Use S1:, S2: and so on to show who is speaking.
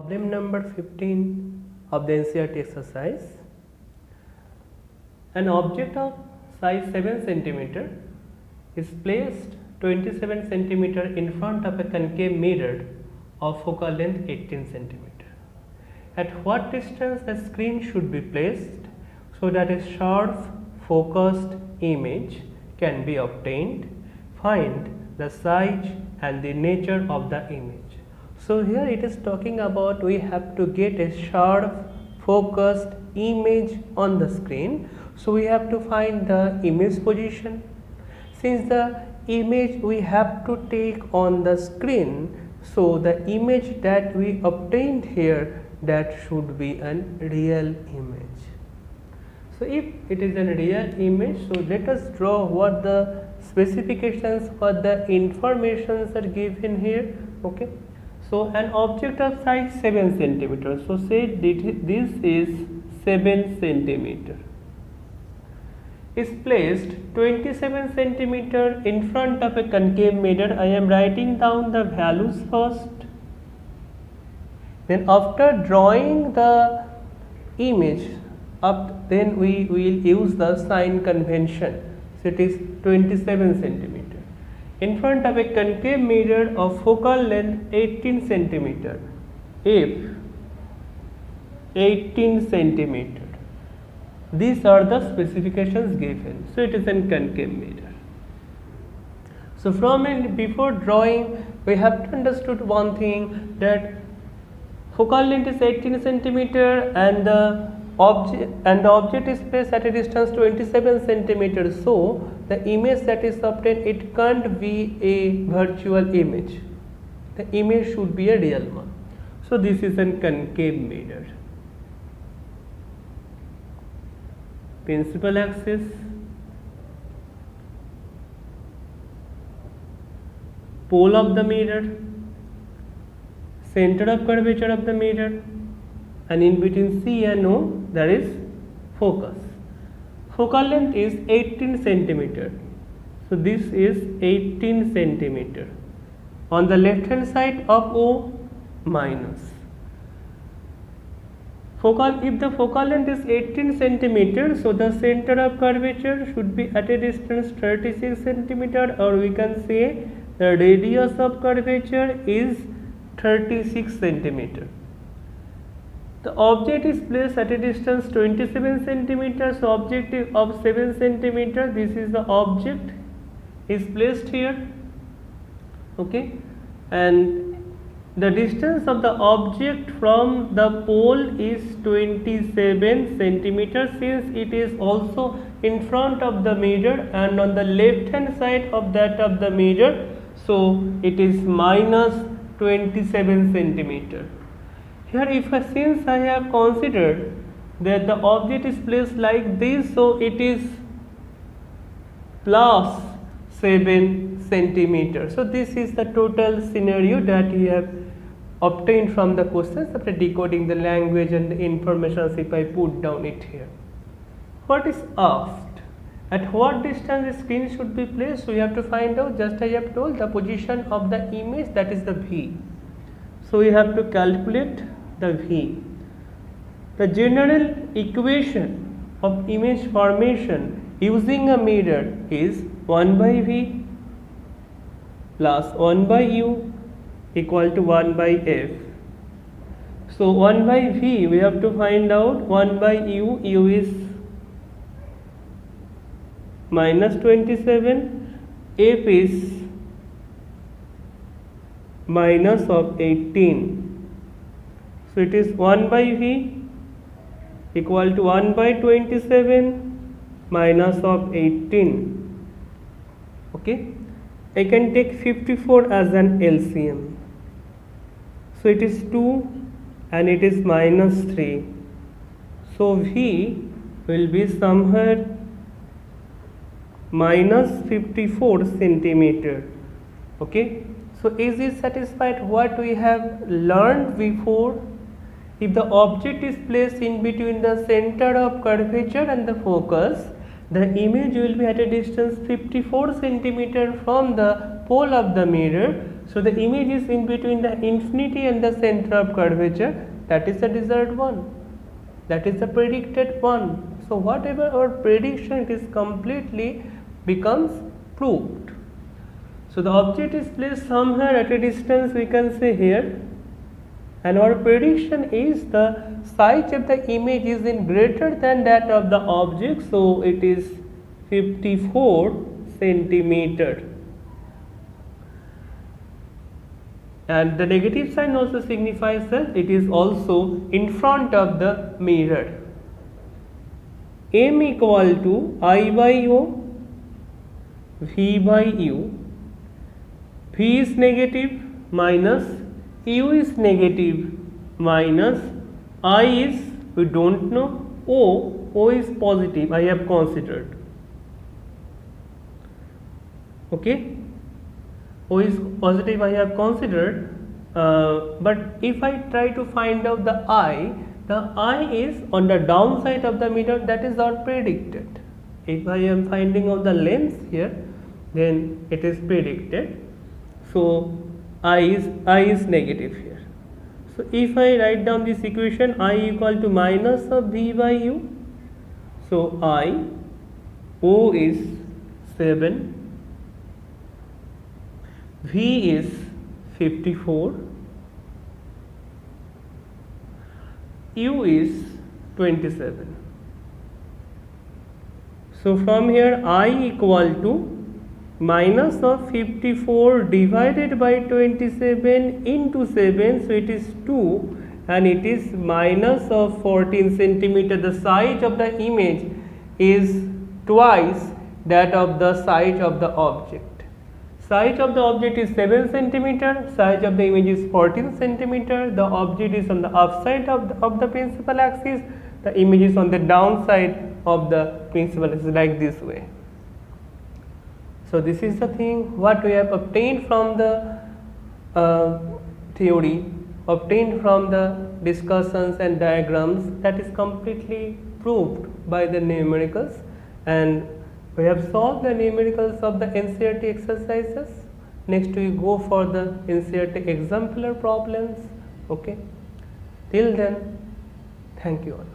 S1: Problem number 15 of the NCERT exercise. An object of size 7 cm is placed 27 cm in front of a concave mirror of focal length 18 cm. At what distance a screen should be placed so that a sharp focused image can be obtained? Find the size and the nature of the image. So here it is talking about we have to get a sharp focused image on the screen. So we have to find the image position. Since the image we have to take on the screen, so the image that we obtained here, that should be a real image. So if it is a real image, so let us draw what the specifications, what the informations are given here. Okay. So an object of size 7 cm. So say this is 7 cm. Is placed 27 cm in front of a concave mirror. I am writing down the values first. Then after drawing the image up, then we will use the sign convention. So it is 27 cm. In front of a concave mirror of focal length 18 cm. If 18 cm. These are the specifications given. So it is a concave mirror. So before drawing, we have to understood one thing, that focal length is 18 cm and the object is placed at a distance 27 cm. So the image that is obtained, it can't be a virtual image. The image should be a real one. So this is a concave mirror. Principal axis, pole of the mirror, center of curvature of the mirror, and in between C and O there is focus. Focal length is 18 cm. So this is 18 cm. On the left hand side of O, minus. If the focal length is 18 cm, so the center of curvature should be at a distance 36 cm, or we can say the radius of curvature is 36 cm. The object is placed at a distance 27 cm, so object of 7 cm, this is the object is placed here, okay, and the distance of the object from the pole is 27 cm, since it is also in front of the mirror and on the left hand side of that of the mirror, so it is minus 27 cm. Here since I have considered that the object is placed like this, so it is plus 7 cm. So this is the total scenario that we have obtained from the questions after decoding the language and the information. If I put down it here, what is asked? At what distance the screen should be placed? So we have to find out, just I have told, the position of the image, that is the V. So we have to calculate the V. The general equation of image formation using a mirror is 1 by V plus 1 by U equal to 1 by F. So 1 by V we have to find out 1 by U. U is minus 27, F is minus of 18. So it is 1 by V equal to 1 by 27 minus of 18. Okay, I can take 54 as an LCM. So it is 2 and it is minus 3. So V will be somewhere minus 54 centimeter. Okay, so is it satisfied what we have learned before? If the object is placed in between the center of curvature and the focus, the image will be at a distance 54 cm from the pole of the mirror. So the image is in between the infinity and the center of curvature. That is the desired one. That is the predicted one. So whatever our prediction, it is completely becomes proved. So the object is placed somewhere at a distance, we can say here, and our prediction is the size of the image is in greater than that of the object, so it is 54 centimeter. And the negative sign also signifies that it is also in front of the mirror. M equal to I by O, V by U. V is negative minus U is negative minus I is, we don't know, O is positive, I have considered. Okay, O is positive, I have considered, but if I try to find out the I is on the downside of the mirror, that is not predicted. If I am finding out the lens here, then it is predicted. So I is negative here. So if I write down this equation, I equal to minus of V by U. So O is 7, V is 54, U is 27. So from here I equal to minus of 54 divided by 27 into 7, so it is 2, and it is minus of 14 centimeter. The size of the image is twice that of the size of the object. Size of the object is 7 centimeter, size of the image is 14 centimeter. The object is on the upside of the principal axis, the image is on the downside of the principal axis, like this way. So this is the thing what we have obtained from the theory, obtained from the discussions and diagrams, that is completely proved by the numericals, and we have solved the numericals of the NCERT exercises. Next we go for the NCERT exemplar problems. Okay, till then, thank you all.